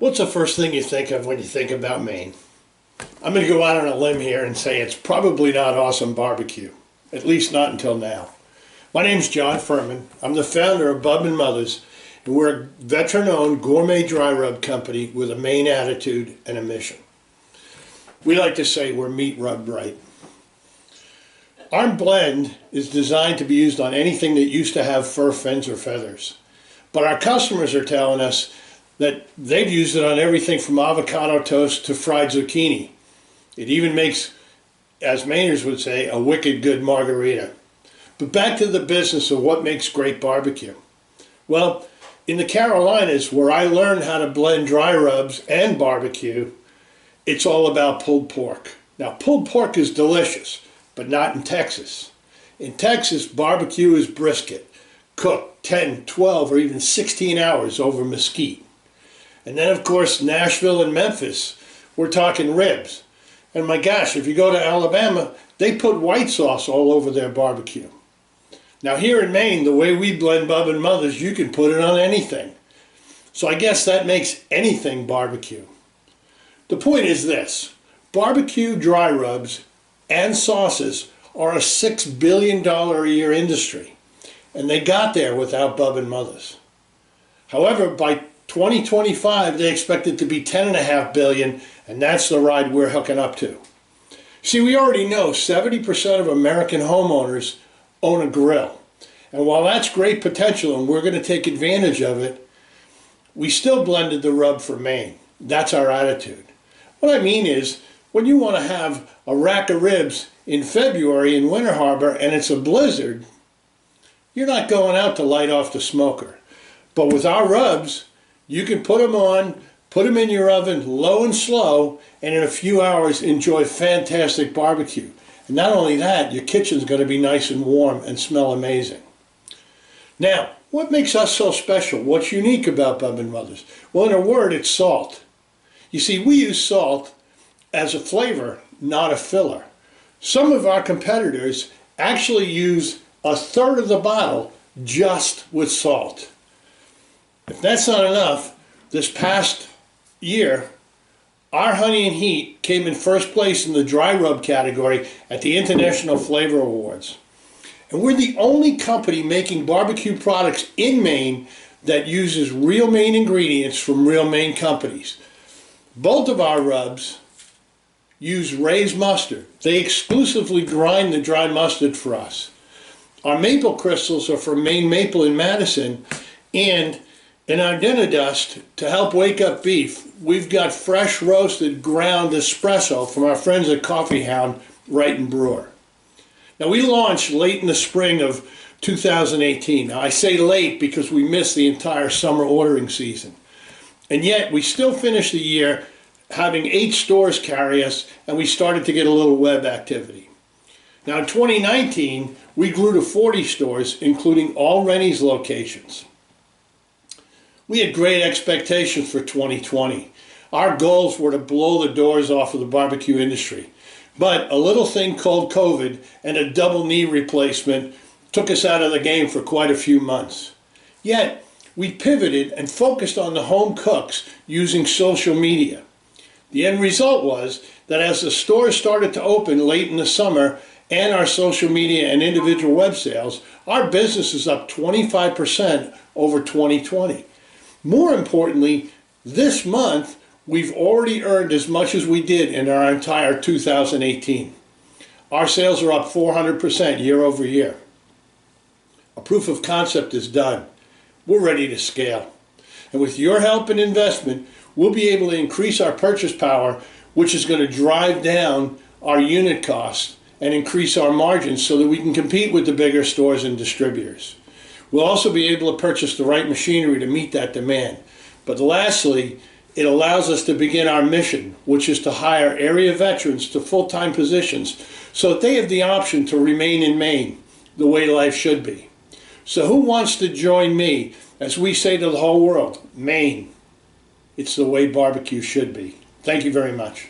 What's the first thing you think of when you think about Maine? I'm going to go out on a limb here and say it's probably not awesome barbecue, at least not until now. My name's John Furman. I'm the founder of Bub and Mothers, and we're a veteran-owned gourmet dry rub company with a Maine attitude and a mission. We like to say we're meat rubbed right. Our blend is designed to be used on anything that used to have fur, fins, or feathers. But our customers are telling us that they've used it on everything from avocado toast to fried zucchini. It even makes, as Mainers would say, a wicked good margarita. But back to the business of what makes great barbecue. Well, in the Carolinas, where I learned how to blend dry rubs and barbecue, it's all about pulled pork. Now, pulled pork is delicious, but not in Texas. In Texas, barbecue is brisket, cooked 10, 12, or even 16 hours over mesquite. And then, of course, Nashville and Memphis, we're talking ribs. And my gosh, if you go to Alabama, they put white sauce all over their barbecue. Now here in Maine, the way we blend Bub and Mothers, you can put it on anything. So I guess that makes anything barbecue. The point is this: barbecue dry rubs and sauces are a $6 billion a year industry. And they got there without Bub and Mothers. However, by 2025, they expect it to be $10.5 billion, and that's the ride we're hooking up to. See, we already know 70% of American homeowners own a grill. And while that's great potential and we're going to take advantage of it, we still blended the rub for Maine. That's our attitude. What I mean is, when you want to have a rack of ribs in February in Winter Harbor and it's a blizzard, you're not going out to light off the smoker. But with our rubs, you can put them on, put them in your oven low and slow, and in a few hours enjoy fantastic barbecue. And not only that, your kitchen's going to be nice and warm and smell amazing. Now, what makes us so special? What's unique about Bub and Mothers? Well, in a word, it's salt. You see, we use salt as a flavor, not a filler. Some of our competitors actually use a third of the bottle just with salt. If that's not enough, this past year, our Honey and Heat came in first place in the dry rub category at the International Flavor Awards. And we're the only company making barbecue products in Maine that uses real Maine ingredients from real Maine companies. Both of our rubs use raised mustard. They exclusively grind the dry mustard for us. Our maple crystals are from Maine Maple in Madison, and in our dinner dust, to help wake up beef, we've got fresh roasted ground espresso from our friends at Coffee Hound, Wright and Brewer. Now, we launched late in the spring of 2018. Now, I say late because we missed the entire summer ordering season. And yet, we still finished the year having 8 stores carry us, and we started to get a little web activity. Now, in 2019, we grew to 40 stores, including all Rennie's locations. We had great expectations for 2020. Our goals were to blow the doors off of the barbecue industry. But a little thing called COVID and a double knee replacement took us out of the game for quite a few months. Yet, we pivoted and focused on the home cooks using social media. The end result was that as the stores started to open late in the summer and our social media and individual web sales, our business is up 25% over 2020. More importantly, this month, we've already earned as much as we did in our entire 2018. Our sales are up 400% year over year. A proof of concept is done. We're ready to scale. And with your help and investment, we'll be able to increase our purchase power, which is going to drive down our unit costs and increase our margins so that we can compete with the bigger stores and distributors. We'll also be able to purchase the right machinery to meet that demand. But lastly, it allows us to begin our mission, which is to hire area veterans to full-time positions so that they have the option to remain in Maine the way life should be. So who wants to join me as we say to the whole world, Maine, it's the way barbecue should be. Thank you very much.